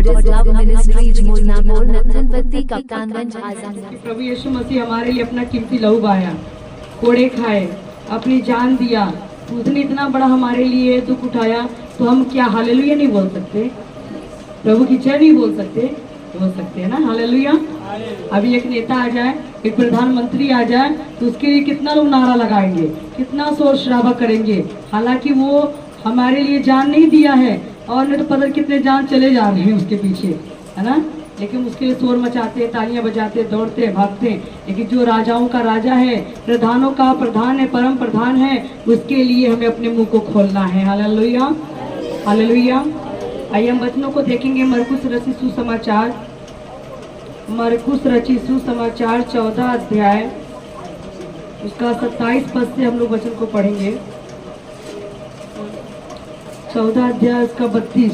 Goddess Love Ministries Molnapur नथनपत्ती Kaptanganj Azamgarh. प्रभु यीशु मसीह हमारे लिए अपना कीमती लहू बहाया, कोड़े खाए, अपनी जान दिया। उसने इतना बड़ा हमारे लिए दुख उठाया, तो हम क्या हालेलुया नहीं बोल सकते? प्रभु की जय नहीं बोल सकते? बोल सकते हैं ना हालेलुया। अभी एक नेता आ जाए, एक प्रधानमंत्री आ जाए, तो उसके लिए कितना लोग नारा लगाएंगे, कितना शोर शराबा करेंगे। हालांकि वो हमारे लिए जान नहीं दिया है, और नहीं तो पता कितने जान चले जा रहे हैं उसके पीछे, है ना। लेकिन उसके लिए शोर मचाते हैं, तालियां बजाते हैं, दौड़ते हैं, भागते हैं। लेकिन जो राजाओं का राजा है, प्रधानों का प्रधान है, परम प्रधान है, उसके लिए हमें अपने मुंह को खोलना है। Hallelujah hallelujah. आइए हम वचनों को देखेंगे। मरकुस रचित सुसमाचार, मरकुस रचित सुसमाचार 14 अध्याय उसका 27 पद से हम लोग वचन को पढ़ेंगे। 14 अध्याय उसका 32।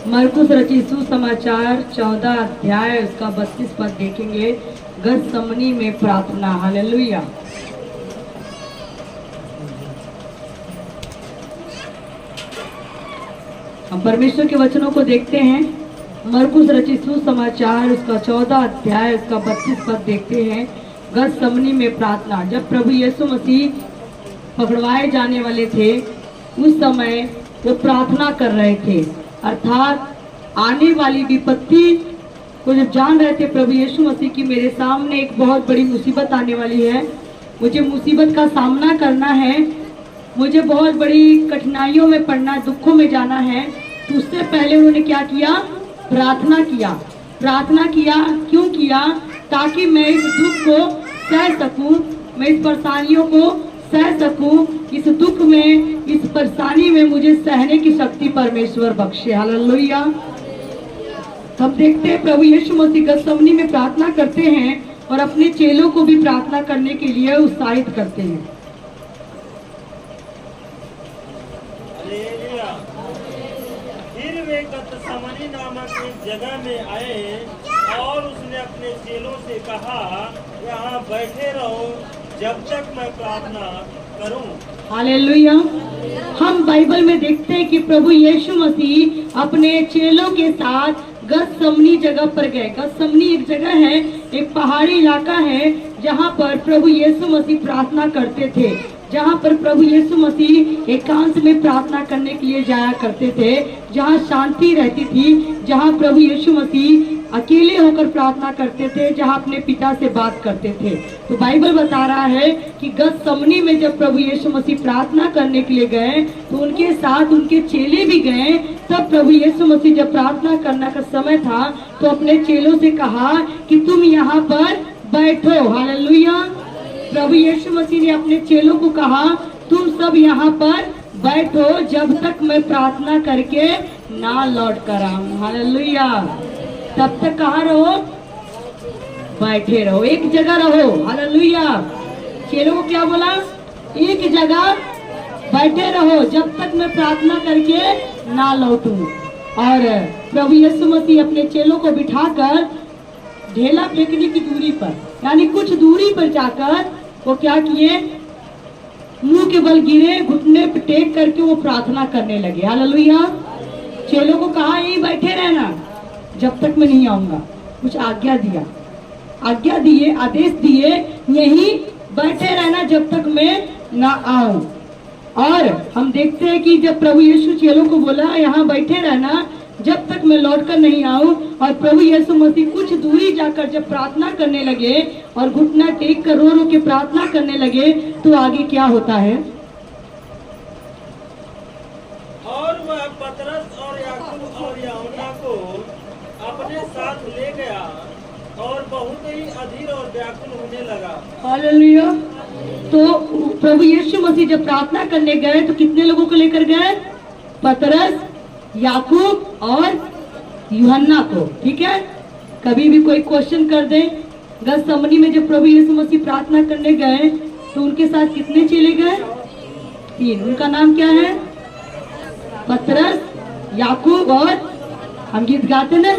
मरकुस रचित सुसमाचार 14 अध्याय उसका 32 पद देखेंगे। गतसमनी में प्रार्थना। हालेलुया। हम परमेश्वर के वचनों को देखते हैं। मरकुस रचित सुसमाचार उसका 14 अध्याय उसका 32 पद देखते हैं। गतसमनी में प्रार्थना। जब प्रभु यीशु मसीह पकड़वाए जाने वाले थे, उस समय वो प्रार्थना कर रहे थे, अर्थात आने वाली विपत्ति को जब जान रहे थे प्रभु यीशु मसीह की मेरे सामने एक बहुत बड़ी मुसीबत आने वाली है, मुझे मुसीबत का सामना करना है, मुझे बहुत बड़ी कठिनाइयों में पड़ना, दुखों में जाना है। तो उससे पहले उन्होंने क्या किया? प्रार्थना किया। प्रार्थना किया क्यों किया? ताकि मैं इस दुख को सह सकूं, मैं इस परेशानियों को सह सकूं। इस दुख में, इस परेशानी में मुझे सहने की शक्ति परमेश्वर बख्शे। हालेलुया। हम देखते हैं प्रभु यीशु मसीह गतसमनी में प्रार्थना करते हैं और अपने चेलों को भी प्रार्थना करने के लिए उत्साहित करते हैं। फिर वे गतसमनी नामक एक जगह में आए और उसने अपने चेलों से कहा, यहाँ बैठे रहो जब तक मैं प्रार्थना करूं। हालेलुया। हम बाइबल में देखते हैं कि प्रभु यीशु मसीह अपने चेलों के साथ गतसमनी जगह पर गए। गतसमनी एक जगह है, एक पहाड़ी इलाका है, जहाँ पर प्रभु यीशु मसीह प्रार्थना करते थे, जहाँ पर प्रभु यीशु मसीह एकांत में प्रार्थना करने के लिए जाया करते थे, जहाँ शांति रहती थी, जहाँ प्रभु यीशु मसीह अकेले होकर प्रार्थना करते थे, जहाँ अपने पिता से बात करते थे। तो बाइबल बता रहा है कि गतसमनी में जब प्रभु यीशु मसीह प्रार्थना करने के लिए गए, तो उनके साथ उनके चेले भी गए। तब प्रभु यीशु मसीह जब प्रार्थना करने का समय था, तो अपने चेलों से कहा कि तुम यहाँ पर बैठो। हालेलुया। प्रभु यीशु मसीह ने अपने चेलों को कहा, तुम सब यहाँ पर बैठो जब तक मैं प्रार्थना करके ना लौट कर आऊं। हालेलुया। तब तक कहाँ रहो? बैठे रहो, एक जगह रहो। हालेलुया। चेलों को क्या बोला? एक जगह बैठे रहो जब तक मैं प्रार्थना करके ना लौटूं। और प्रभु यीशु मसीह अपने चेलों को बिठाकर ढेला फेंकने की दूरी पर, यानी कुछ दूरी पर जाकर वो क्या किए? मुंह के बल गिरे, घुटने पे टेक करके वो प्रार्थना करने लगे। हालेलुया। चेलों को कहा यहीं बैठे रहना जब तक मैं नहीं आऊंगा। कुछ आज्ञा दिया, आज्ञा दिए, आदेश दिए, यहीं बैठे रहना जब तक मैं ना आऊं। और हम देखते हैं कि जब प्रभु यीशु चेलों को बोला यहाँ बैठे रहना जब तक मैं लौटकर नहीं आऊं, और प्रभु यीशु मसीह कुछ दूरी जाकर जब प्रार्थना करने लगे और घुटना टेक कर रो रो के प्रार्थना करने लगे, तो आगे क्या होता है? और वह पतरस और याकूब और यूहन्ना को अपने साथ ले गया और बहुत ही अधीर और व्याकुल होने लगा। हालेलुया। तो प्रभु यीशु मसीह जब प्रार्थना करने गए, तो कितने लोगों को लेकर गए? पतरस, याकूब और यूहन्ना को। ठीक है। कभी भी कोई क्वेश्चन कर दे, गतसमनी में जब प्रभु यीशु मसीह प्रार्थना करने गए, तो उनके साथ कितने चेले गए? 3। उनका नाम क्या है? पतरस, याकूब और हम गीत गाते ना,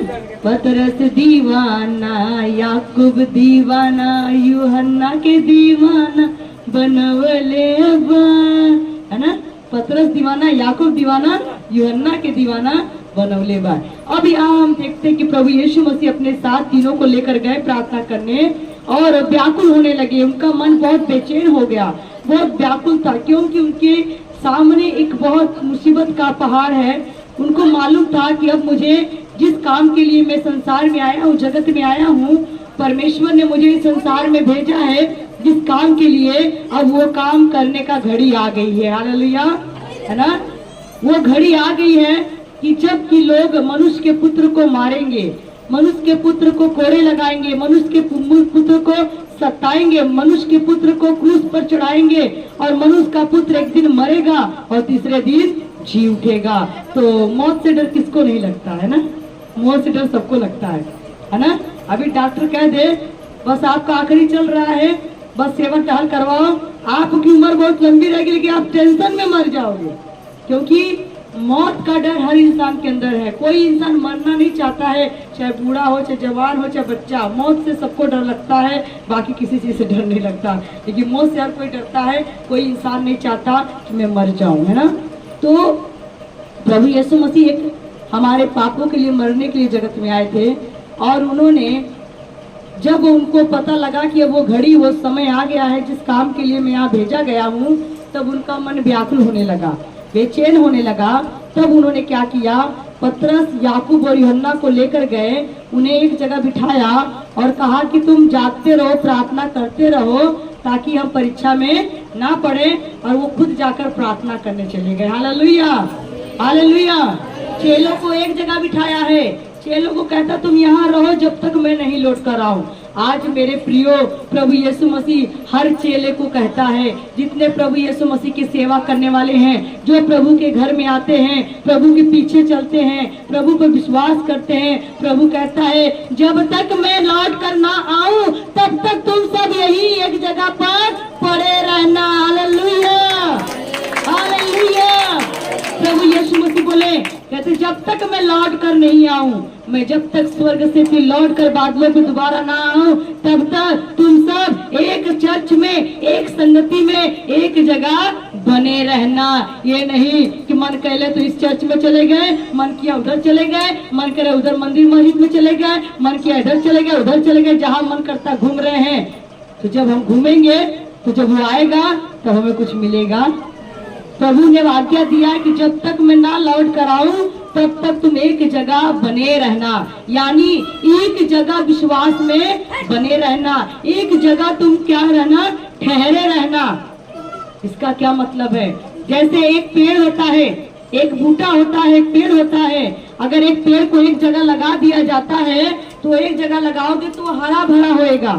पतरस दीवाना, याकूब दीवाना, यूहन्ना के दीवाना बनवले बा, है ना। पतरस दीवाना, याकूब दीवाना, यूहन्ना के दीवाना बनौले बा। अब यहाँ हम देखते हैं कि प्रभु यीशु मसीह अपने साथ तीनों को लेकर गए प्रार्थना करने और व्याकुल होने लगे। उनका मन बहुत बेचैन हो गया, बहुत व्याकुल था, क्योंकि उनके सामने एक बहुत मुसीबत का पहाड़ है। उनको मालूम था कि अब मुझे जिस काम के लिए मैं संसार में आया हूँ, जगत में आया हूँ, परमेश्वर ने मुझे इस संसार में भेजा है जिस काम के लिए, अब वो काम करने का घड़ी आ गई है। हालेलुया, है ना। वो घड़ी आ गई है कि जब कि लोग मनुष्य के पुत्र को मारेंगे, मनुष्य के पुत्र को कोड़े लगाएंगे, मनुष्य के पुत्र को सताएंगे, मनुष्य के पुत्र को क्रूस पर चढ़ाएंगे और मनुष्य का पुत्र एक दिन मरेगा और तीसरे दिन जी उठेगा। तो मौत से डर किसको नहीं लगता है ना? मौत से डर सबको लगता है ना। अभी डॉक्टर कह दे बस आपका आखिरी चल रहा है, बस सेवा टहल करवाओ, आपकी उम्र बहुत लंबी रहेगी लेकिन आप टेंशन में मर जाओगे, क्योंकि मौत का डर हर इंसान के अंदर है। कोई इंसान मरना नहीं चाहता है, चाहे बूढ़ा हो, चाहे जवान हो, चाहे बच्चा। मौत से सबको डर लगता है, बाकी किसी चीज से डर नहीं लगता, लेकिन मौत से हर कोई डरता है। कोई इंसान नहीं चाहता कि मैं मर जाऊं, है ना। तो प्रभु यीशु मसीह एक हमारे पापों के लिए मरने के लिए जगत में आए थे और उन्होंने, जब उनको पता लगा कि अब वो घड़ी, वो समय आ गया है जिस काम के लिए मैं यहाँ भेजा गया हूँ, तब उनका मन व्याकुल होने लगा, बेचैन होने लगा। तब उन्होंने क्या किया, पतरस, याकूब और यूहन्ना को लेकर गए, उन्हें एक जगह बिठाया और कहा कि तुम जागते रहो, प्रार्थना करते रहो ताकि हम परीक्षा में ना पड़े। और वो खुद जाकर प्रार्थना करने चले गए। Hallelujah, hallelujah. चेलों को एक जगह बिठाया है, चेलों को कहता तुम यहाँ रहो जब तक मैं नहीं लौट कर आऊं। आज मेरे प्रियो, प्रभु यीशु मसीह हर चेले को कहता है, जितने प्रभु यीशु मसीह की सेवा करने वाले हैं, जो प्रभु के घर में आते हैं, प्रभु के पीछे चलते हैं, प्रभु पर विश्वास करते हैं, प्रभु कहता है जब तक मैं लौट कर ना आऊं तब तक तुम सब यही एक जगह पर पड़े रहना। Hallelujah, hallelujah. प्रभु यीशु मसीह बोले, कहते जब तक मैं लौट कर नहीं आऊं, मैं जब तक स्वर्ग से फिर लौट कर बादलों में दोबारा ना आऊं, तब तक तुम सब एक चर्च में, एक संगति में, एक जगह बने रहना। ये नहीं कि मन कहले तो इस चर्च में चले गए, मन किया उधर चले गए, मन करे उधर मंदिर मस्जिद में चले गए, मन किया इधर चले गए, उधर चले गए, जहाँ मन करता घूम रहे हैं। तो जब हम घूमेंगे तो जब वो आएगा तब हमें कुछ मिलेगा। प्रभु ने आज्ञा दिया कि जब तक मैं ना लौट कर आऊं तब तक तुम एक जगह बने रहना, यानी एक जगह विश्वास में बने रहना, एक जगह तुम क्या रहना, ठहरे रहना। इसका क्या मतलब है? जैसे एक पेड़ होता है, एक बूटा होता है, एक पेड़ होता है। अगर एक पेड़ को एक जगह लगा दिया जाता है तो एक जगह लगाओगे तो हरा भरा होएगा,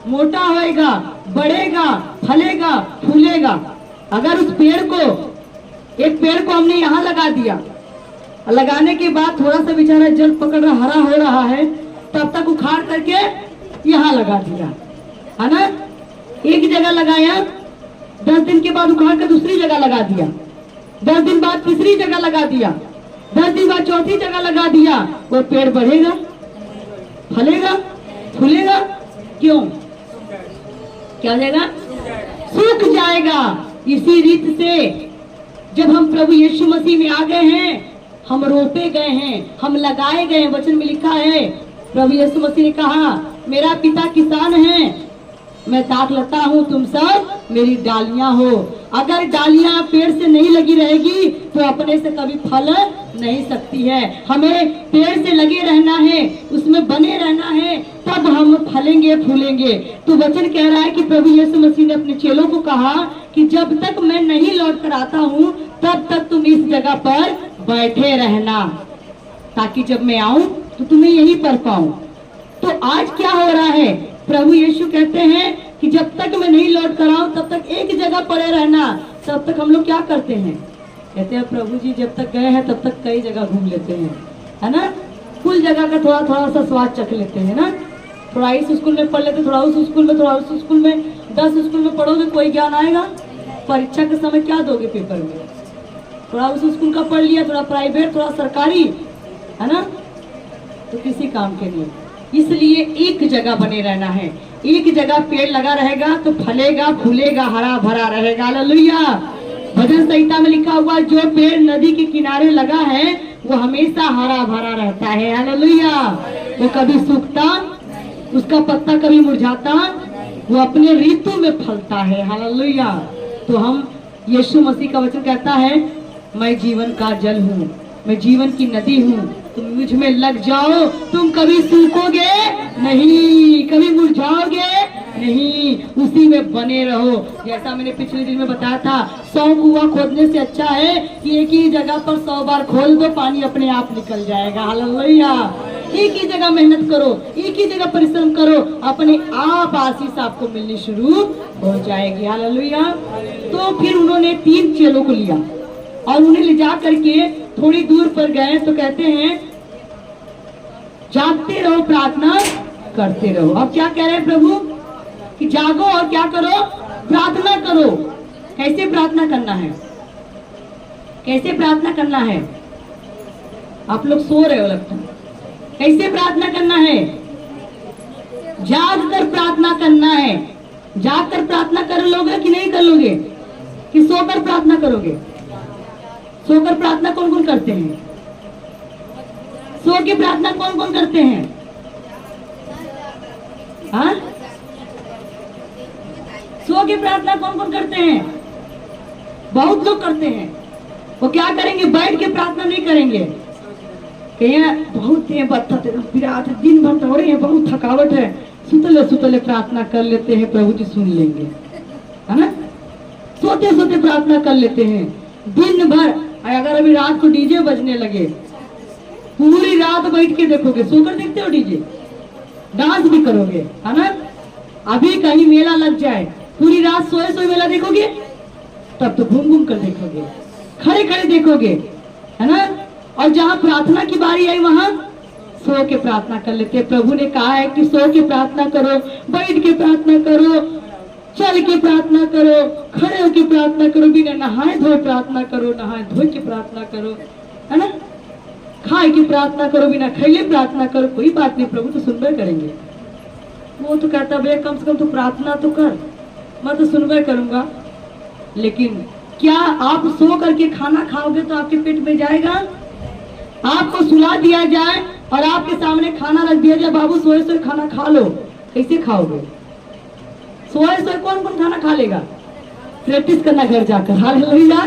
मोटा होएगा, बढ़ेगा, फलेगा, फूलेगा। अगर उस पेड़ को, एक पेड़ को हमने यहाँ लगा दिया, लगाने के बाद थोड़ा सा बेचारा जल पकड़ रहा, हरा हो रहा है, तब तक उखाड़ करके यहाँ लगा दिया, है ना। एक जगह लगाया, 10 दिन के बाद उखाड़ कर दूसरी जगह लगा दिया, 10 दिन बाद तीसरी जगह लगा दिया, 10 दिन बाद चौथी जगह लगा दिया। वो पेड़ बढ़ेगा, फलेगा, फूलेगा? क्यों? क्या हो जाएगा? सूख जाएगा। इसी रीत से जब हम प्रभु यीशु मसीह में आ गए हैं, हम रोपे गए हैं, हम लगाए गए हैं। वचन में लिखा है, प्रभु यीशु मसीह ने कहा मेरा पिता किसान है, मैं ताक लता हूँ, तुम सब मेरी डालियां हो। अगर डालियां पेड़ से नहीं लगी रहेगी तो अपने से कभी फल नहीं सकती है। हमें पेड़ से लगे रहना है, उसमें बने रहना है, तब हम फलेंगे, फूलेंगे। तो वचन कह रहा है कि प्रभु यीशु मसीह ने अपने चेलों को कहा कि जब तक मैं नहीं लौट कर आता हूँ तब तक तुम इस जगह पर बैठे रहना, ताकि जब मैं आऊं तो तुम्हें यहीं पर पाऊं। तो आज क्या हो रहा है? प्रभु यीशु कहते हैं कि जब तक मैं नहीं लौट कर आऊं तब तक एक जगह पड़े रहना। तब तक हम लोग क्या करते हैं? कहते हैं प्रभु जी जब तक गए हैं तब तक कई जगह घूम लेते हैं, है ना। कुल जगह का थोड़ा थोड़ा सा स्वाद चख लेते हैं ना। थोड़ा इस स्कूल में पढ़ लेते, थोड़ा उस स्कूल में, थोड़ा उस स्कूल में। 10 स्कूल में पढ़ोगे कोई ज्ञान आएगा? परीक्षा के समय क्या दोगे पेपर में? थोड़ा उस स्कूल का पढ़ लिया, थोड़ा प्राइवेट, थोड़ा सरकारी, है ना, तो किसी काम के लिए। इसलिए एक जगह बने रहना है। एक जगह पेड़ लगा रहेगा तो फलेगा, फूलेगा, हरा भरा रहेगा। हालेलुया, भजन संहिता में लिखा हुआ जो पेड़ नदी के किनारे लगा है वो हमेशा हरा भरा रहता है। हालेलुया। वो कभी सूखता, उसका पत्ता कभी मुरझाता, वो अपने ऋतु में फलता है। हालेलुया। तो हम यीशु मसीह का वचन कहता है मैं जीवन का जल हूँ, मैं जीवन की नदी हूँ, तुम मुझ में लग जाओ, तुम कभी सूखोगे नहीं, कभी मुरझाओगे नहीं, उसी में बने रहो। जैसा मैंने पिछले दिन में बताया था, 100 कुआं खोदने से अच्छा है कि एक ही जगह पर 100 बार खोल दो, पानी अपने आप निकल जाएगा। हालेलुया। एक ही जगह मेहनत करो, एक ही जगह परिश्रम करो, अपने आप आशीष आपको मिलनी शुरू हो जाएगी। हालेलुया। तो फिर उन्होंने 3 चेलों को लिया और उन्हें ले जा करके थोड़ी दूर पर गए तो कहते हैं जागते रहो, प्रार्थना करते रहो। अब क्या कह रहे हैं प्रभु कि जागो और क्या करो, प्रार्थना करो। कैसे प्रार्थना करना है, कैसे प्रार्थना करना है? आप लोग सो रहे हो लगता है। कैसे प्रार्थना करना है? जाग कर प्रार्थना करना है। जाग कर प्रार्थना कर लोगे कि नहीं कर लोगे, कि सोकर प्रार्थना करोगे? सोकर प्रार्थना कौन कौन करते हैं? सो के प्रार्थना कौन कौन करते हैं? हाँ, सो के प्रार्थना कौन कौन करते हैं? बहुत लोग करते हैं। वो क्या करेंगे? बैठ के प्रार्थना नहीं करेंगे। बहुत विराट दिन भर दौड़े हैं, बहुत थकावट है, सुतले सुतले प्रार्थना कर लेते हैं, प्रभु जी सुन लेंगे, है ना? सोते सोते प्रार्थना कर लेते हैं दिन भर। अगर अभी रात को डीजे बजने लगे, पूरी रात बैठ के देखोगे। सोकर देखते हो डीजे, डांस भी करोगे, है ना? अभी कहीं मेला लग जाए, पूरी रात सोए सोए मेला देखोगे, तब तो घूम घूम कर देखोगे, खड़े खड़े देखोगे, है ना? और जहाँ प्रार्थना की बारी आई वहां सो के प्रार्थना कर लेते। प्रभु ने कहा है कि सो के प्रार्थना करो, बैठ के प्रार्थना करो, चल के प्रार्थना करो, खड़े होके प्रार्थना करो, बिना नहाए धोए प्रार्थना करो, नहाए धोए के प्रार्थना करो, है ना? खाए की प्रार्थना करो, बिना खैले प्रार्थना करो। कोई बात नहीं, प्रभु तो सुनबे करेंगे। वो तो कहता भैया कम से कम तो प्रार्थना तो कर, मैं तो सुनबे करूंगा। लेकिन क्या आप सो करके खाना खाओगे तो आपके पेट में जाएगा? आपको सुला दिया जाए और आपके सामने खाना रख दिया जाए, बाबू सोए सोए खाना खा लो, कैसे खाओगे? सोए सोए कौन कौन खाना खा लेगा? प्रैक्टिस करना घर जाकर। हालेलुया।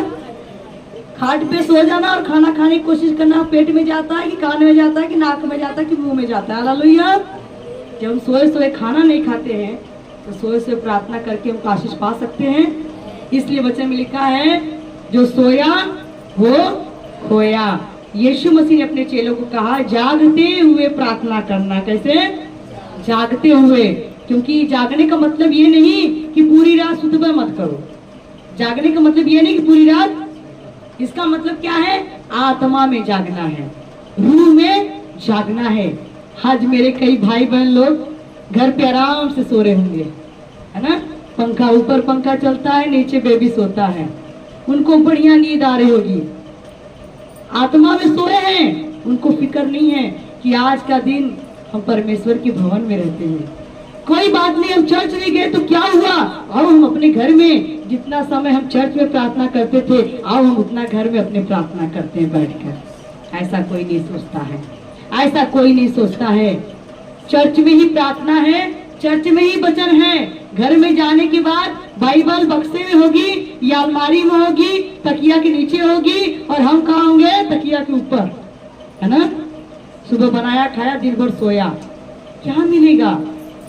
खाट पे सो जाना और खाना खाने की कोशिश करना। पेट में जाता है कि कान में जाता है कि नाक में जाता है कि मुंह में जाता है? हालेलुया। जब हम सोए सोए खाना नहीं खाते हैं तो सोए सोए प्रार्थना करके हम आशीष पा सकते हैं। इसलिए वचन में लिखा है जो सोया वो खोया। यीशु मसीह ने अपने चेलों को कहा जागते हुए प्रार्थना करना। कैसे? जागते हुए। क्योंकि जागने का मतलब ये नहीं कि पूरी रात सुतबा मत करो। जागने का मतलब ये नहीं कि पूरी रात, इसका मतलब क्या है? आत्मा में जागना है, रूह में जागना है। आज मेरे कई भाई बहन लोग घर पे आराम से सो रहे होंगे, है ना? पंखा ऊपर पंखा चलता है, नीचे बेबी सोता है, उनको बढ़िया नींद आ रही होगी, आत्मा में सोए हैं। उनको फिक्र नहीं है कि आज का दिन हम परमेश्वर के भवन में रहते हैं। कोई बात नहीं, हम चर्च नहीं गए तो क्या हुआ, आओ हम अपने घर में जितना समय हम चर्च में प्रार्थना करते थे, आओ हम उतना घर में अपने प्रार्थना करते हैं बैठकर। ऐसा कोई नहीं सोचता है, ऐसा कोई नहीं सोचता है। चर्च में ही प्रार्थना है, चर्च में ही वचन है। घर में जाने के बाद बाइबल बक्से में होगी या अलमारी में होगी, तकिया के नीचे होगी, और हम कहाँ होंगे? तकिया के ऊपर, है ना? सुबह बनाया खाया, दिन भर सोया, क्या मिलेगा?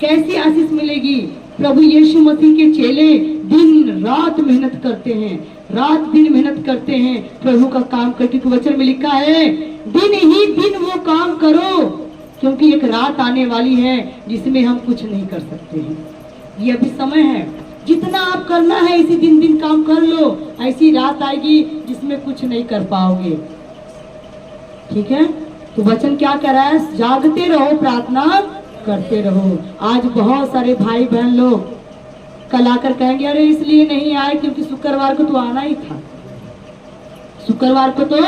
कैसी आशीष मिलेगी? प्रभु यीशु मसीह के चेले दिन रात मेहनत करते हैं, रात दिन मेहनत करते हैं प्रभु का काम करके। वचन में लिखा है दिन ही दिन वो काम करो, क्योंकि एक रात आने वाली है जिसमें हम कुछ नहीं कर सकते हैं। ये अभी समय है, जितना आप करना है इसी दिन दिन काम कर लो। ऐसी रात आएगी जिसमें कुछ नहीं कर पाओगे। ठीक है? तो वचन क्या कह रहा है? जागते रहो, प्रार्थना करते रहो। आज बहुत सारे भाई बहन लोग कल आकर कहेंगे अरे इसलिए नहीं आए क्योंकि शुक्रवार को तो आना ही था। शुक्रवार को तो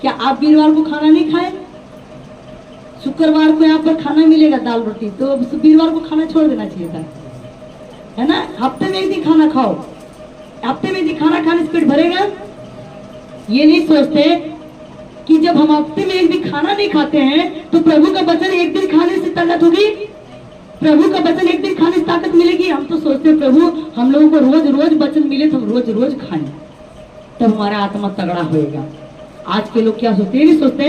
क्या आप वीरवार को खाना नहीं खाए? शुक्रवार को यहाँ पर खाना मिलेगा दाल रोटी, तो वीरवार को खाना छोड़ देना चाहिए था, है ना? हफ्ते में एक दिन खाना खाओ, हफ्ते में यदि खाना खाने से पेट भरेगा? ये नहीं सोचते कि जब हम हफ्ते में एक दिन खाना नहीं खाते हैं तो प्रभु का वचन एक दिन खाने से ताकत होगी, प्रभु का वचन एक दिन खाने से ताकत मिलेगी। हम तो सोचते हैं प्रभु हम लोगों को रोज रोज वचन मिले तो हम रोज रोज खाएं, तब हमारा आत्मा तगड़ा होएगा। आज के लोग क्या सोचते हैं? नहीं सोचते।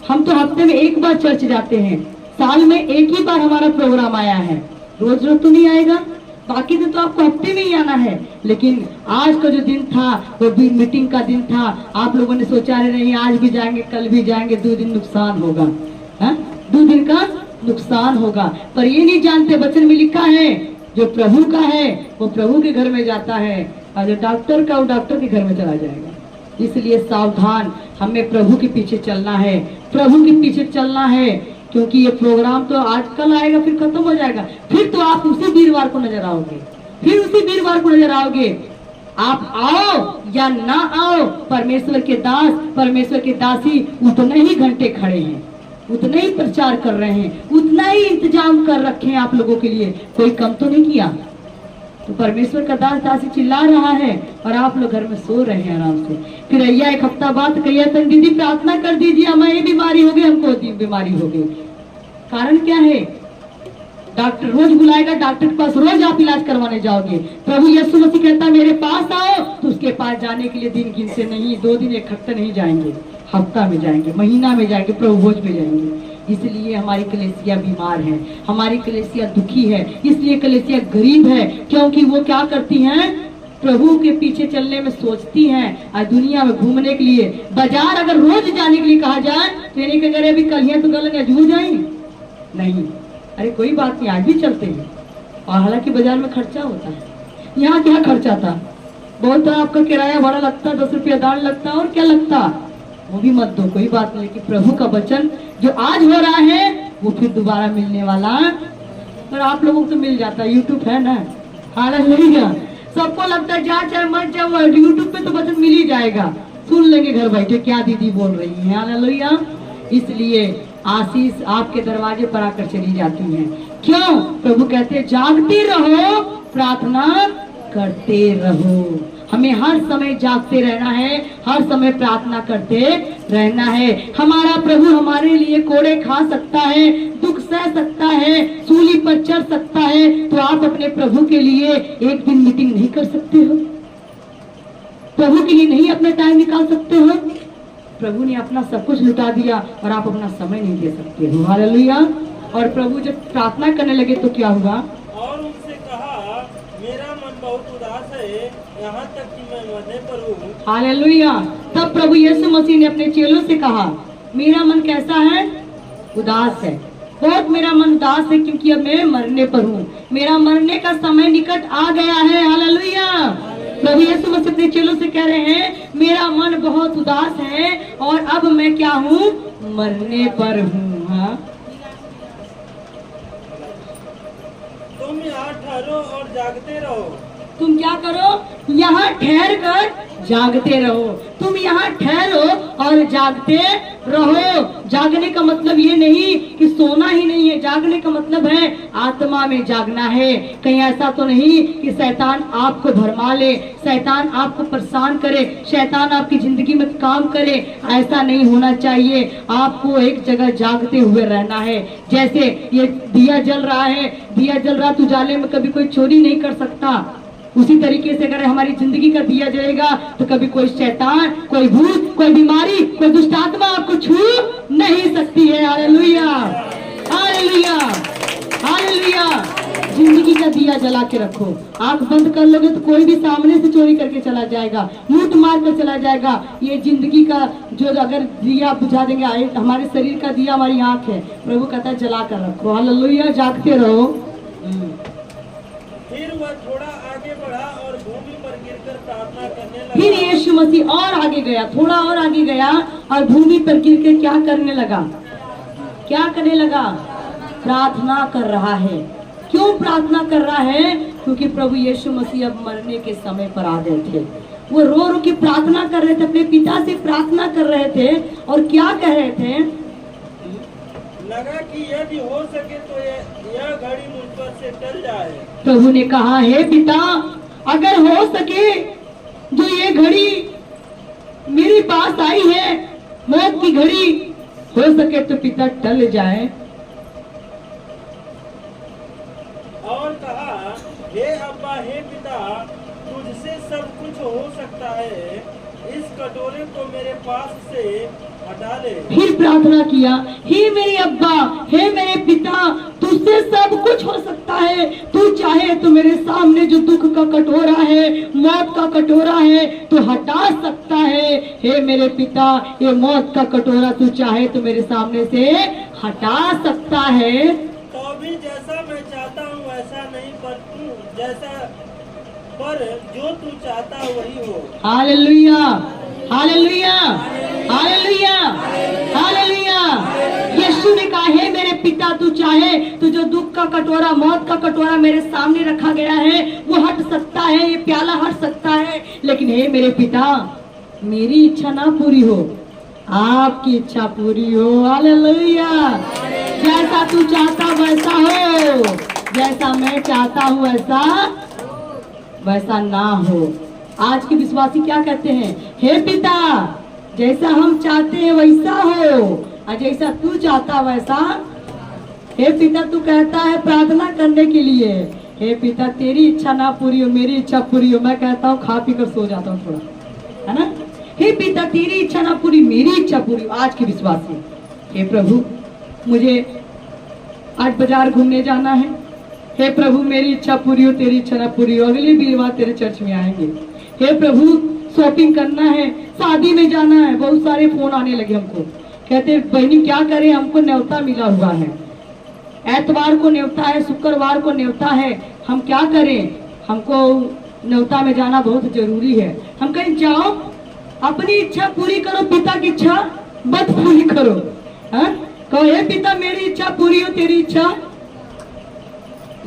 हम तो हफ्ते में एक बार चर्च जाते हैं, साल में एक ही बार हमारा प्रोग्राम आया है, रोज रोज तो नहीं आएगा, बाकी दिन तो आपको हफ्ते में ही आना है। लेकिन आज का जो दिन था वो भी मीटिंग का दिन था। आप लोगों ने सोचा अरे नहीं आज भी जाएंगे कल भी जाएंगे, 2 दिन नुकसान होगा, 2 दिन का नुकसान होगा। पर ये नहीं जानते वचन में लिखा है जो प्रभु का है वो प्रभु के घर में जाता है, और जो डॉक्टर का वो डॉक्टर के घर में चला जाएगा। इसलिए सावधान, हमें प्रभु के पीछे चलना है, प्रभु के पीछे चलना है, क्योंकि ये प्रोग्राम तो आज कल आएगा फिर खत्म हो जाएगा, फिर तो आप उसी वीरवार को नजर आओगे, फिर उसी वीरवार को नजर आओगे। आप आओ या ना आओ, परमेश्वर के दास परमेश्वर के दासी उतने ही घंटे खड़े हैं, उतना ही प्रचार कर रहे हैं, उतना ही इंतजाम कर रखे हैं आप लोगों के लिए, कोई कम तो नहीं किया। तो परमेश्वर का दास दासी चिल्ला रहा है और आप लोग घर में सो रहे हैं आराम से। फिर अय्या एक हफ्ता बाद कहिया तक दीदी प्रार्थना कर दीजिए, हमें ये बीमारी हो गई, हमको बीमारी हो गई। कारण क्या है? डॉक्टर रोज बुलाएगा, डॉक्टर के पास रोज आप इलाज करवाने जाओगे। प्रभु यीशु मसीह कहता मेरे पास आओ, तो उसके पास जाने के लिए दिन गिनते नहीं, 2 दिन इकट्ठे नहीं जाएंगे, हफ्ता में जाएंगे, महीना में जाएंगे, प्रभु भोज में जाएंगे। इसलिए हमारी कलीसिया बीमार है, हमारी कलीसिया दुखी है, इसलिए कलीसिया गरीब है, क्योंकि वो क्या करती हैं? प्रभु के पीछे चलने में सोचती हैं और दुनिया में घूमने के लिए। बाजार अगर रोज जाने के लिए कहा जाए तो ये नहीं कह अभी कल तो गल जूझ जाएंगे, नहीं, अरे कोई बात नहीं, आज भी चलते हैं। और हालांकि बाजार में खर्चा होता है, यहाँ क्या खर्चा था? बहुत आपका किराया भाड़ा लगता, 10 रुपया दान लगता, और क्या लगता, वो भी मत दो, कोई बात नहीं। लेकिन प्रभु का वचन जो आज हो रहा है वो फिर दोबारा मिलने वाला, पर आप लोगों को तो मिल जाता है, यूट्यूब है ना, हालेलुया। सबको लगता है जा चाहे मत जाओ, यूट्यूब पे तो वचन मिल ही जाएगा, सुन लेंगे घर बैठे क्या दीदी बोल रही है, हालेलुया। इसलिए आशीष आपके दरवाजे पर आकर चली जाती है। क्यों? प्रभु कहते हैं जागते रहो, प्रार्थना करते रहो। हमें हर समय जागते रहना है, हर समय प्रार्थना करते रहना है। हमारा प्रभु हमारे लिए कोड़े खा सकता है, दुख सह सकता है, सूली पर चढ़ सकता है, तो आप अपने प्रभु के लिए एक दिन मीटिंग नहीं कर सकते हो? प्रभु के लिए नहीं अपना टाइम निकाल सकते हो? प्रभु ने अपना सब कुछ लुटा दिया और आप अपना समय नहीं दे सकते हो, हालेलुया। और प्रभु जब प्रार्थना करने लगे तो क्या हुआ? और उनसे कहा मेरा मन बहुत उदास है, यहाँ तक कि मैं मरने पर हूँ। हालेलुया। तब प्रभु यीशु मसीह ने अपने चेलों से कहा मेरा मन कैसा है? उदास है, बहुत मेरा मन उदास है, क्योंकि अब मैं मरने पर हूँ, मेरा मरने का समय निकट आ गया है, हालेलुया। प्रभु यीशु मसीह अपने चेलों से कह रहे हैं मेरा मन बहुत उदास है और अब मैं क्या हूँ? मरने पर हूँ। हाँ, तुम यहाँ ठहरो और जागते रहो। तुम क्या करो? यहाँ ठहर कर जागते रहो। तुम यहाँ ठहरो और जागते रहो। जागने का मतलब ये नहीं कि सोना ही नहीं है, जागने का मतलब है आत्मा में जागना है। कहीं ऐसा तो नहीं कि शैतान आपको भरमा ले, शैतान आपको परेशान करे, शैतान आपकी जिंदगी में काम करे, ऐसा नहीं होना चाहिए। आपको एक जगह जागते हुए रहना है। जैसे ये दिया जल रहा है, दिया जल रहा तो उजाले में कभी कोई चोरी नहीं कर सकता। उसी तरीके से अगर हमारी जिंदगी का दिया जलेगा तो कभी कोई शैतान, कोई भूत, कोई बीमारी, कोई दुष्ट आत्मा आपको छू नहीं सकती है। Hallelujah, hallelujah, hallelujah. जिंदगी का दिया जला के रखो। आंख बंद कर लोगे तो कोई भी सामने से चोरी करके चला जाएगा, लूट मार कर चला जाएगा। ये जिंदगी का जो अगर दिया बुझा देंगे, हमारे शरीर का दिया हमारी आंख है, प्रभु कहता है जला कर रखो। हालेलुया, जागते रहो। फिर वह थोड़ा आगे बढ़ा और भूमि पर गिरकर प्रार्थना करने लगा। फिर यीशु मसीह और आगे गया, थोड़ा और आगे गया और भूमि पर गिरकर क्या करने लगा? क्या करने लगा? प्रार्थना कर रहा है। क्यों प्रार्थना कर रहा है? क्योंकि प्रभु यीशु मसीह अब मरने के समय पर आ गए थे। वो रो रो के प्रार्थना कर रहे थे, अपने पिता से प्रार्थना कर रहे थे और क्या कह रहे थे? लगा कि यदि हो सके तो यह घड़ी मुझ पर से टल जाए। प्रभु ने कहा हे पिता, अगर हो सके जो ये घड़ी मेरे पास आई है, मौत की घड़ी, हो सके तो पिता टल जाए। और कहा, हे अब्बा, हे पिता, तुझसे सब कुछ हो सकता है, इस कटोरे को मेरे पास से हटा ले। फिर प्रार्थना किया, हे मेरे अब्बा, हे मेरे पिता, तुझसे सब कुछ हो सकता है, तू चाहे तो मेरे सामने जो दुख का कटोरा है, मौत का कटोरा है, तू हटा सकता है। हे मेरे पिता, ये मौत का कटोरा तू चाहे तो मेरे सामने से हटा सकता है। तो भी जैसा मैं चाहता हूँ वैसा नहीं, पर जो तू चाहता वही हो। Hallelujah, hallelujah, hallelujah, hallelujah. यीशु ने कहा, हे मेरे पिता, तू चाहे तो जो दुख का कटोरा, मौत का कटोरा मेरे सामने रखा गया है वो हट सकता है, ये प्याला हट सकता है, लेकिन हे मेरे पिता, मेरी इच्छा ना पूरी हो, आपकी इच्छा पूरी हो। हालेलुया। जैसा तू चाहता वैसा हो, जैसा मैं चाहता हूँ वैसा ना हो। आज के विश्वासी क्या कहते हैं, हे पिता, जैसा हम चाहते हैं वैसा हो, और जैसा तू चाहता वैसा। हे पिता, तू कहता है प्रार्थना करने के लिए, हे पिता, तेरी इच्छा ना पूरी हो, मेरी इच्छा पूरी हो। मैं कहता हूँ खा पी कर सो जाता हूँ थोड़ा, है ना। हे पिता, तेरी इच्छा ना पूरी, मेरी इच्छा पूरी हो। आज के विश्वासी, हे प्रभु, मुझे आज बाजार घूमने जाना है, हे प्रभु, मेरी इच्छा पूरी हो, तेरी इच्छा ना पूरी हो, अगली वीरवार तेरे चर्च में आएंगे। हे प्रभु, शॉपिंग करना है, शादी में जाना है। बहुत सारे फोन आने लगे हमको, कहते बहनी क्या करें, हमको न्योता मिला हुआ है, एतवार को न्योता है, शुक्रवार को न्योता है, हम क्या करें, हमको न्योता में जाना बहुत जरूरी है। हम कहीं जाओ, अपनी इच्छा पूरी करो, पिता की इच्छा मत पूरी करो। कहो, हे पिता, मेरी इच्छा पूरी हो, तेरी इच्छा।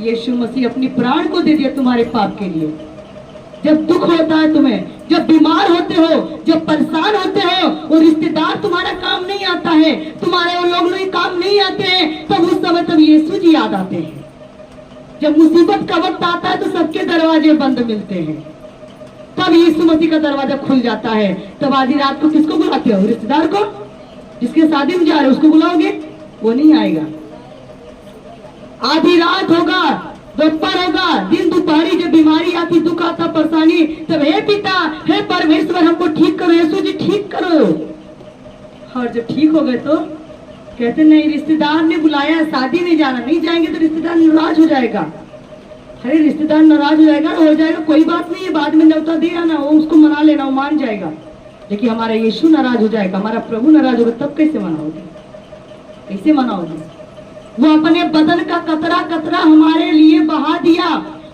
यीशु मसीह अपनी प्राण को दे दिया तुम्हारे पाप के लिए। जब दुख होता है तुम्हें, जब बीमार होते हो, जब परेशान होते हो, वो रिश्तेदार तुम्हारा काम नहीं आता है, तुम्हारे वो लोग नहीं काम नहीं आते हैं, तब उस समय तब यीशु जी याद आते हैं। जब मुसीबत का वक्त आता है तो सबके दरवाजे बंद मिलते हैं, तब यीशु मसीह का दरवाजा खुल जाता है। तब आधी रात को किसको बुलाते हो, रिश्तेदार को, जिसके शादी में जा रहे हो उसको बुलाओगे, वो नहीं आएगा। आधी रात होगा, दोपहर होगा, दिन दोपहरी, जब बीमारी आती, दुख आता, परेशानी, तब हे पिता, हे परमेश्वर, हमको ठीक करो, यीशु जी ठीक करो। और जब ठीक हो गए तो कहते नहीं, रिश्तेदार ने बुलाया, शादी में जाना, नहीं जाएंगे तो रिश्तेदार नाराज हो जाएगा। अरे रिश्तेदार नाराज हो जाएगा, हो जाएगा, कोई बात नहीं है, बाद में न्योता दे आना, वो उसको मना लेना, वो मान जाएगा। लेकिन हमारा यीशु नाराज हो जाएगा, हमारा प्रभु नाराज होगा, तब कैसे मनाओगे, कैसे मनाओगे। वो अपने बदन का कतरा कतरा हमारे लिए बहा दिया,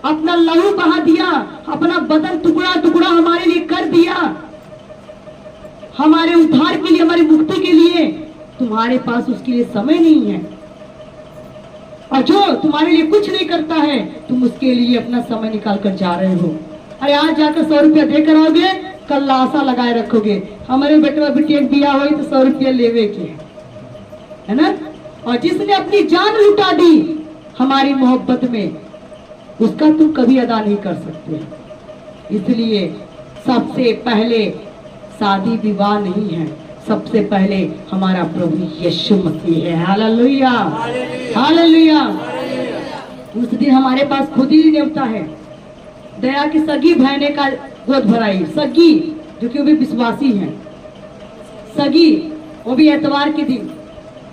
अपना लहू बहा दिया, अपना बदन टुकड़ा टुकड़ा हमारे लिए कर दिया, हमारे उद्धार के लिए, हमारी मुक्ति के लिए। तुम्हारे पास उसके लिए समय नहीं है, और जो तुम्हारे लिए कुछ नहीं करता है, तुम उसके लिए अपना समय निकाल कर जा रहे हो। अरे आज जाकर 100 रुपया देकर आओगे, कल आशा लगाए रखोगे, हमारे बेटे बेटी एक बिया हुई तो 100 रुपया लेवे के, है ना। और जिसने अपनी जान लुटा दी हमारी मोहब्बत में, उसका तुम कभी अदा नहीं कर सकते। इसलिए सबसे पहले शादी विवाह नहीं है, सबसे पहले हमारा प्रभु यीशु मसीह है। Hallelujah, hallelujah. उस दिन हमारे पास खुद ही न्योता है, दया की सगी बहने का गोद भराई, सगी जो कि वो भी विश्वासी हैं, सगी, वो भी एतवार के दिन।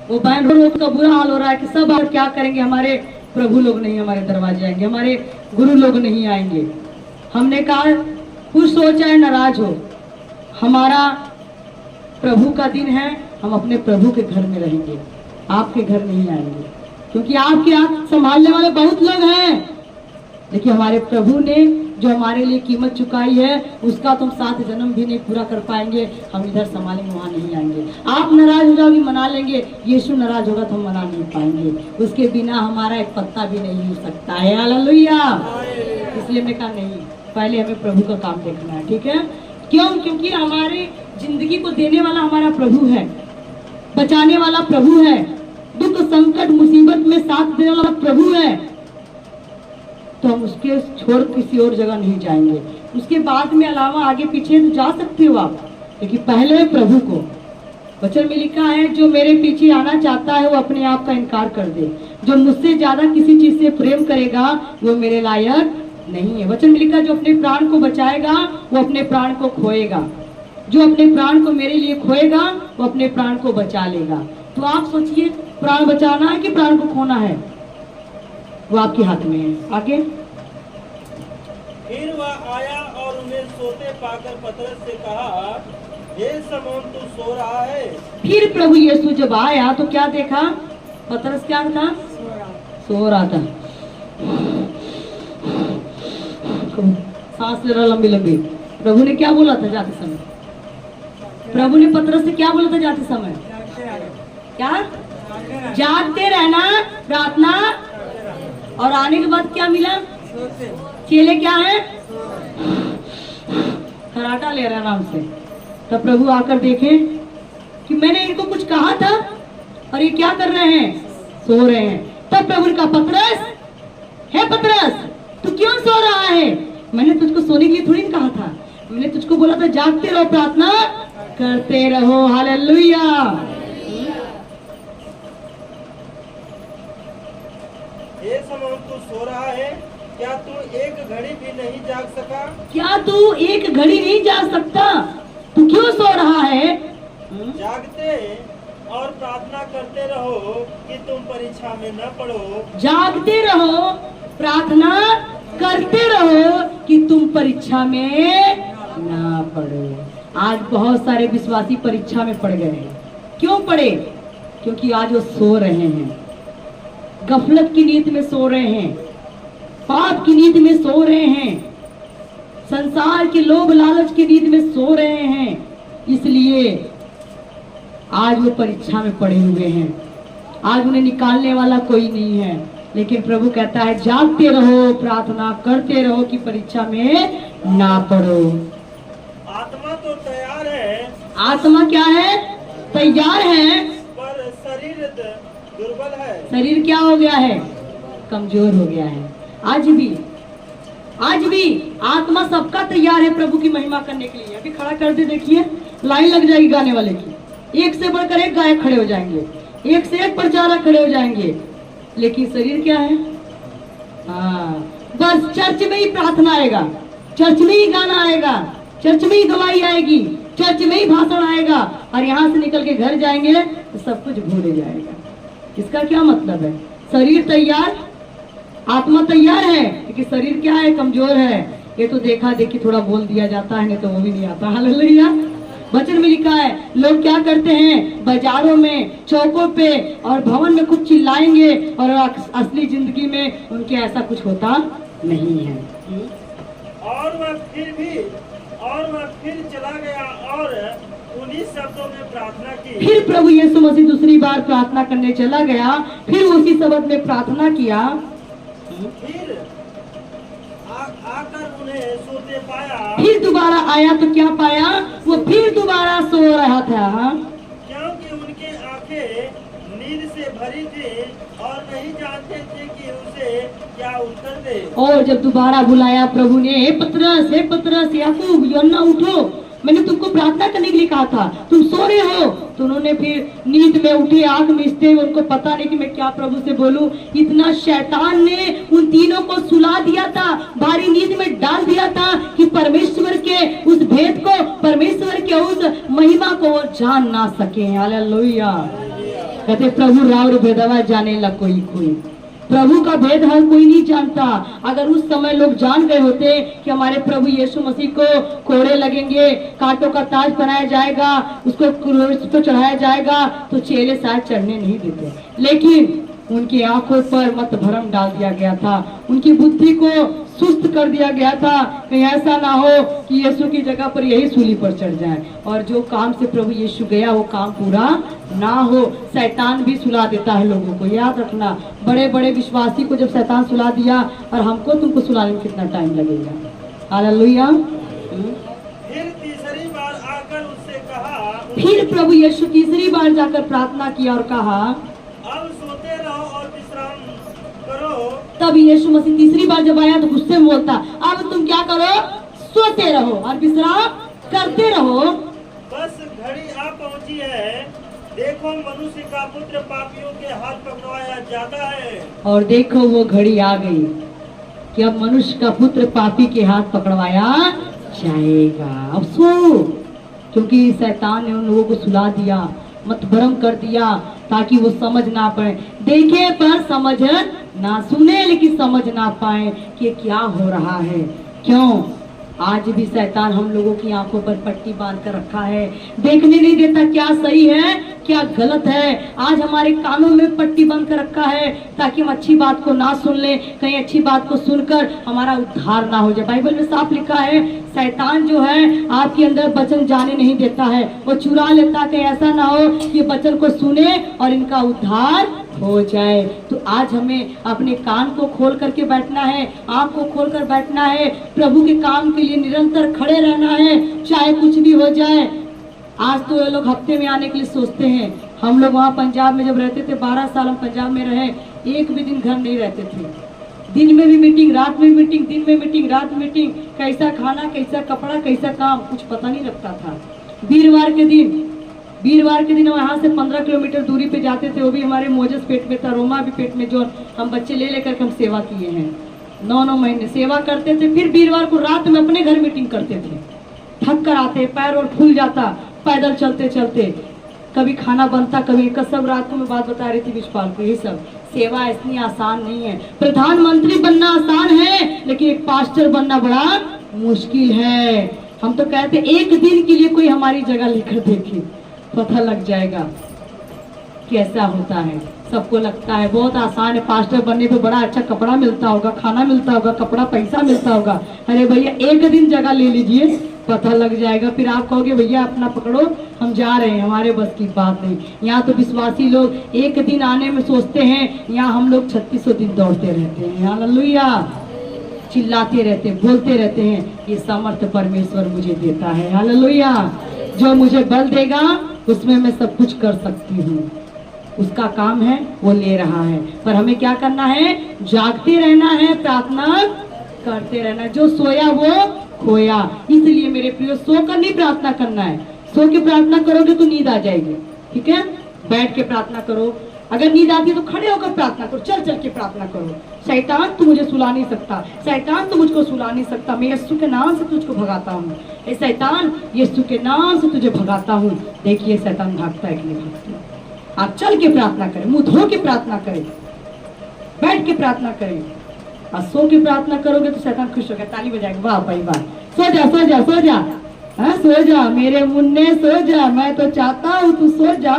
वो बहन लोग का बुरा हाल हो रहा है कि सब और क्या करेंगे, हमारे प्रभु लोग नहीं हमारे दरवाजे आएंगे, हमारे गुरु लोग नहीं आएंगे। हमने कहा खुश हो चाहे नाराज हो, हमारा प्रभु का दिन है, हम अपने प्रभु के घर में रहेंगे, आपके घर नहीं आएंगे, क्योंकि आपके हाथ संभालने वाले बहुत लोग हैं, लेकिन हमारे प्रभु ने जो हमारे लिए कीमत चुकाई है, उसका तुम 7 जन्म भी नहीं पूरा कर पाएंगे। हम इधर संभालेंगे, वहाँ नहीं आएंगे। आप नाराज हो जाओगे, मना लेंगे, यीशु नाराज होगा तो हम मना नहीं पाएंगे। उसके बिना हमारा एक पत्ता भी नहीं हो सकता है। हालेलुया। इसलिए मैं कहा नहीं, पहले हमें प्रभु का काम देखना है, ठीक है। क्यों? क्योंकि हमारी जिंदगी को देने वाला हमारा प्रभु है, बचाने वाला प्रभु है, दुख संकट मुसीबत में साथ देने वाला प्रभु है। तो हम उसके छोड़ किसी और जगह नहीं जाएंगे। उसके बाद में अलावा आगे पीछे तो जा सकते हो आप, लेकिन पहले प्रभु को। वचन में लिखा है जो मेरे पीछे आना चाहता है वो अपने आप का इनकार कर दे, जो मुझसे ज्यादा किसी चीज से प्रेम करेगा वो मेरे लायक नहीं है। वचन में लिखा है जो अपने प्राण को बचाएगा वो अपने प्राण को खोएगा, जो अपने प्राण को मेरे लिए खोएगा वो अपने प्राण को बचा लेगा। तो आप सोचिए, प्राण बचाना है कि प्राण को खोना है, वो आपके हाथ में है। आगे फिर वह आया और उन्हें सोते पाकर पतरस से कहा, हे शमौन तू सो रहा है। फिर प्रभु यीशु जब आया तो क्या देखा? पतरस क्या था? सो रहा था। सांस ले रहा लंबी लंबी। प्रभु ने क्या बोला था जाते समय? प्रभु ने पतरस से क्या बोला था जाते समय? क्या? जागते रहना, प्रार्थना, और आने के बाद क्या मिला? चेले क्या है? खराटा ले रहे आराम से। तब प्रभु आकर देखे कि मैंने इनको कुछ कहा था और ये क्या कर रहे हैं? सो रहे हैं। तब प्रभु ने कहा, पतरस, हे पतरस, तू क्यों सो रहा है? मैंने तुझको सोने के लिए थोड़ी कहा था, मैंने तुझको बोला था जागते रहो, प्रार्थना करते रहो। हालेलुया। हे शमौन तू सो रहा है, क्या तू एक घड़ी भी नहीं जाग सका? क्या तू एक घड़ी नहीं जाग सकता? तू क्यों सो रहा है? जागते और प्रार्थना करते रहो कि तुम परीक्षा में न पड़ो। जागते रहो, प्रार्थना करते रहो कि तुम परीक्षा में ना पड़ो। आज बहुत सारे विश्वासी परीक्षा में पड़ गए हैं। क्यों पड़े? क्योंकि आज वो सो रहे हैं, गफलत की नींद में सो रहे हैं, पाप की नींद में सो रहे हैं, संसार के लोभ लालच की नींद में सो रहे हैं। इसलिए आज वो परीक्षा में पड़े हुए हैं। आज उन्हें निकालने वाला कोई नहीं है, लेकिन प्रभु कहता है जागते रहो, प्रार्थना करते रहो कि परीक्षा में ना पड़ो। आत्मा तो तैयार है, आत्मा क्या है? तैयार है, पर शरीर दुर्बल है। शरीर क्या हो गया है? कमजोर हो गया है। आज भी आत्मा सबका तैयार है प्रभु की महिमा करने के लिए। अभी खड़ा कर दे, देखिए लाइन लग जाएगी गाने वाले की, एक से बढ़कर एक गायक खड़े हो जाएंगे, एक से एक प्रचारक खड़े हो जाएंगे, लेकिन शरीर क्या है? हाँ, बस चर्च में ही प्रार्थना आएगा, चर्च में ही गाना आएगा, चर्च में ही गवाही आएगी, चर्च में ही भाषण आएगा, और यहाँ से निकल के घर जाएंगे तो सब कुछ भूल जाएगा। इसका क्या मतलब है? शरीर तैयार, आत्मा तैयार है, लेकिन शरीर क्या है? कमजोर है। ये तो देखा देखी थोड़ा बोल दिया जाता है, नहीं तो वो भी नहीं आता। हालेलुया। वचन में लिखा है लोग क्या करते हैं? बाजारों में, चौकों पे और भवन में कुछ चिल्लाएंगे, और असली जिंदगी में उनके ऐसा कुछ होता नहीं है। और वह फिर चला गया और उन्हीं शब्दों में प्रार्थना की। फिर प्रभु यीशु मसीह दूसरी बार प्रार्थना करने चला गया, फिर उसी शब्द में प्रार्थना किया। फिर आकर उन्हें सोते पाया। फिर दोबारा आया तो क्या पाया? वो फिर दोबारा सो रहा था, क्योंकि उनकी आंखें नींद से भरी थी और नहीं जानते थे कि उसे क्या उत्तर दे। और जब दोबारा बुलाया प्रभु ने, हे पतरस, याकूब, यूहन्ना उठो, मैंने तुमको प्रार्थना करने के लिए कहा था, तुम सो रहे हो। तो उन्होंने फिर नींद में उठे, आंख मिचते, उनको पता नहीं कि मैं क्या प्रभु से बोलूं। इतना शैतान ने उन तीनों को सुला दिया था, भारी नींद में डाल दिया था कि परमेश्वर के उस भेद को, परमेश्वर के उस महिमा को वो जान ना सके। हालेलुया। कहते प्रभु राव भेदवा जाने ला कोई। प्रभु का भेद हर कोई नहीं जानता। अगर उस समय लोग जान गए होते कि हमारे प्रभु यीशु मसीह को कोड़े लगेंगे, कांटों का ताज पहनाया जाएगा, उसको क्रूस पे चढ़ाया जाएगा, तो चेले शायद चढ़ने नहीं देते। लेकिन उनकी आंखों पर मत भरम डाल दिया गया था, उनकी बुद्धि को सुस्त कर दिया गया था, कहीं ऐसा ना हो कि यीशु की जगह पर यही सूली पर चढ़ जाए, और जो काम से प्रभु यीशु गया वो काम पूरा ना हो। शैतान भी सुला देता है लोगों को, याद रखना। बड़े बड़े विश्वासी को जब शैतान सुला दिया, और हमको तुमको सुलाने में कितना टाइम लगेगा। हालेलुया। फिर तीसरी बार आकर उससे कहा। फिर प्रभु यीशु तीसरी बार जाकर प्रार्थना किया और कहा, अब सोते रहो और विश्राम करो, तब यीशु मसीह तीसरी बार जब आया तो गुस्से में बोलता, अब तुम क्या करो, सोते रहो और विश्राम करते रहो। बस घड़ी आ पहुंची है, देखो मनुष्य का पुत्र पापियों के हाथ पकड़वाया जाता है। और देखो वो घड़ी आ गई कि अब मनुष्य का पुत्र पापी के हाथ पकड़वाया जाएगा। अब सो, क्योंकि शैतान ने उन लोगों को सुला दिया, मतभ्रम कर दिया ताकि वो समझ ना पाए, देखे पर समझ ना, सुने लेकिन समझ ना पाए कि क्या हो रहा है। क्यों? आज भी शैतान हम लोगों की आंखों पर पट्टी बांध कर रखा है, देखने नहीं देता क्या सही है क्या गलत है। आज हमारे कानों में पट्टी बांध कर रखा है ताकि हम अच्छी बात को ना सुन ले, कहीं अच्छी बात को सुनकर हमारा उद्धार ना हो जाए। बाइबल में साफ लिखा है, शैतान जो है आपके अंदर वचन जाने नहीं देता है, वो चुरा लेता है, ऐसा ना हो कि वचन को सुने और इनका उद्धार हो जाए। तो आज हमें अपने कान को खोल करके बैठना है, आंख को खोल कर बैठना है, प्रभु के काम के लिए निरंतर खड़े रहना है, चाहे कुछ भी हो जाए। आज तो ये लोग हफ्ते में आने के लिए सोचते हैं। हम लोग वहाँ पंजाब में जब रहते थे, 12 साल हम पंजाब में रहे, एक भी दिन घर नहीं रहते थे। दिन में भी मीटिंग, रात में मीटिंग, दिन में मीटिंग, रात में मीटिंग, कैसा खाना, कैसा कपड़ा, कैसा काम, कुछ पता नहीं लगता था। वीरवार के दिन वहाँ से 15 किलोमीटर दूरी पे जाते थे, वो भी हमारे मोजस पेट में था, रोमा भी पेट में, जो हम बच्चे ले लेकर के हम सेवा किए हैं। 9 महीने सेवा करते थे। फिर वीरवार को रात में अपने घर मीटिंग करते थे। थक कर आते, पैर और फूल जाता पैदल चलते चलते, कभी खाना बनता, कभी कसम। रात को मैं बात बता रही थी विशपाल को, ये सब सेवा इतनी आसान नहीं है। प्रधानमंत्री बनना आसान है, लेकिन एक पास्टर बनना बड़ा मुश्किल है। हम तो कहते एक दिन के लिए कोई हमारी जगह लेकर देखे, पता लग जाएगा कैसा होता है। सबको लगता है बहुत आसान है, पास्टर बनने पे बड़ा अच्छा कपड़ा मिलता होगा, खाना मिलता होगा, कपड़ा पैसा मिलता होगा। अरे भैया एक दिन जगह ले लीजिए, पता लग जाएगा। फिर आप कहोगे भैया अपना पकड़ो, हम जा रहे हैं, हमारे बस की बात नहीं। यहाँ तो विश्वासी लोग एक दिन आने में सोचते हैं, यहाँ हम लोग 3600 दिन दौड़ते रहते हैं। हालेलुया, चिल्लाते रहते हैं, बोलते रहते हैं, ये सामर्थ्य परमेश्वर मुझे देता है। हालेलुया, जो मुझे बल देगा उसमें मैं सब कुछ कर सकती हूँ। उसका काम है, वो ले रहा है। पर हमें क्या करना है? जागते रहना है, प्रार्थना करते रहना। जो सोया वो खोया। इसलिए मेरे प्रियो, सोकर नहीं प्रार्थना करना है। सो के प्रार्थना करोगे तो नींद आ जाएगी, ठीक है? बैठ के प्रार्थना करो। अगर नींद आती है तो खड़े होकर प्रार्थना करो, चल चल के प्रार्थना करो। शैतान तू मुझे सुला नहीं सकता, शैतान तू मुझको सुला नहीं सकता। मैं यीशु के नाम से तुझको भगाता हूँ। ए शैतान, यीशु के नाम से तुझे भगाता हूँ। देखिए शैतान भागता है कि नहीं भागता। आप चल के प्रार्थना करें, मुंह धो के प्रार्थना करें, बैठ के प्रार्थना करें। और सो के प्रार्थना करोगे तो शैतान खुश होगा, ताली बजाएगा, वाह भाई वाह, सो जा सो जा सो जा, हाँ सो जा मेरे मुन्ने सो जा, मैं तो चाहता हूँ तू सो जा,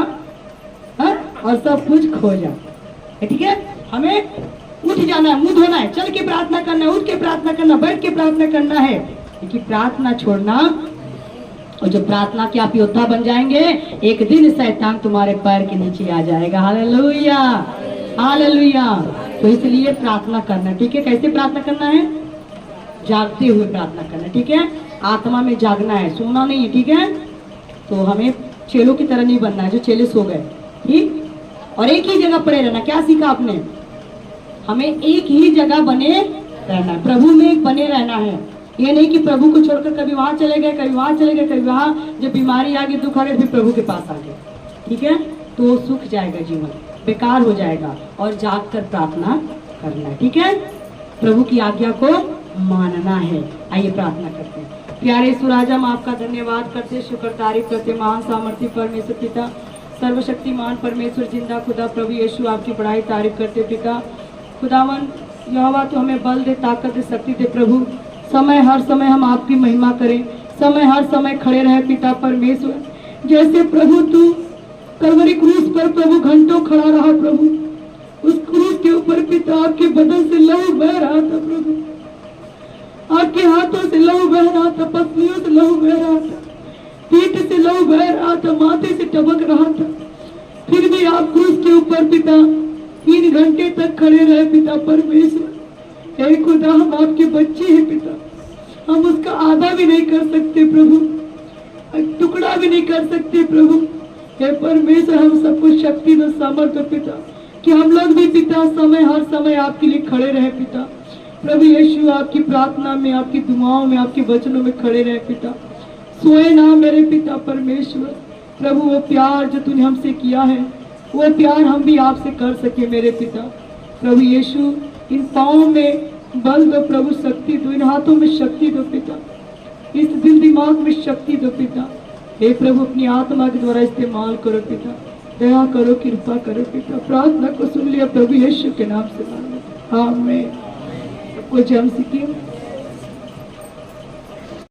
हाँ, और सब कुछ खो जा। ठीक है? हमें उठ जाना है, मुंह धोना है, चल के प्रार्थना करना है, उठ के प्रार्थना करना, बैठ के प्रार्थना करना है। लेकिन प्रार्थना छोड़ना, और जब प्रार्थना के आप योद्धा बन जाएंगे, एक दिन शैतान तुम्हारे पैर के नीचे आ जाएगा। Hallelujah, hallelujah. तो इसलिए प्रार्थना करना, ठीक है? कैसे प्रार्थना करना है? जागते हुए प्रार्थना करना, ठीक है? आत्मा में जागना है, सोना नहीं है, ठीक है? तो हमें चेलों की तरह नहीं बनना है जो चेले सो गए, ठीक? और एक ही जगह पड़े रहना। क्या सीखा आपने? हमें एक ही जगह बने रहना है, प्रभु में एक बने रहना है। ये नहीं कि प्रभु को छोड़कर कभी वहां चले गए, कभी वहां चले गए, कभी वहां, जब बीमारी आ गई, दुख आ गया, फिर प्रभु के पास आ गए, ठीक है? तो सूख जाएगा जीवन, बेकार हो जाएगा। और जाग कर प्रार्थना करना है, ठीक है? प्रभु की आज्ञा को मानना है। आइए प्रार्थना करते हैं। प्यारे यीशु राजा, हम आपका धन्यवाद करते, शुक्र तारीफ करते। महान सामर्थी परमेश्वर पिता, सर्वशक्तिमान परमेश्वर, जिंदा खुदा प्रभु यीशु, आपकी बड़ाई तारीफ करते पिता। खुदावन यहोवा, तो हमें बल दे, ताकत दे, शक्ति दे प्रभु। समय हर समय हम आपकी महिमा करें, समय हर समय खड़े रहे पिता परमेश्वर। जैसे प्रभु तू कलवरी क्रूस पर प्रभु घंटों खड़ा रहा प्रभु, उस क्रूस के ऊपर पिता आपके बदन से लहू बह रहा था प्रभु, आपके हाथों से लहू बह रहा था, पसलियों से लहू बह रहा था, पीठ से लहू बह रहा था, माथे से टपक रहा था। फिर भी आप क्रूस के ऊपर पिता 3 घंटे तक खड़े रहे पिता परमेश्वर। हे खुदा, हम आपके बच्चे हैं पिता, हम उसका आधा भी नहीं कर सकते प्रभु, टुकड़ा भी नहीं कर सकते प्रभु। हे परमेश्वर, हम सब कुछ शक्ति व सामर्थ्य पिता कि हम लोग भी पिता समय हर समय आपके लिए खड़े रहे पिता। प्रभु यीशु आपकी प्रार्थना में, आपकी दुआओं में, आपके वचनों में खड़े रहे पिता। सोए ना मेरे पिता परमेश्वर। प्रभु वो प्यार जो तूने हमसे किया है, वो प्यार हम भी आपसे कर सके मेरे पिता। प्रभु यीशु इन पाँव में बल दो प्रभु, शक्ति दो, इन हाथों में शक्ति दो पिता, इस दिल दिमाग में शक्ति दो पिता। हे प्रभु अपनी आत्मा के द्वारा इस्तेमाल करो पिता, दया करो, कृपा करो पिता। प्रार्थना को सुन लिया प्रभु यीशु के नाम से मांगे, आमीन। सबको जय मसीह की।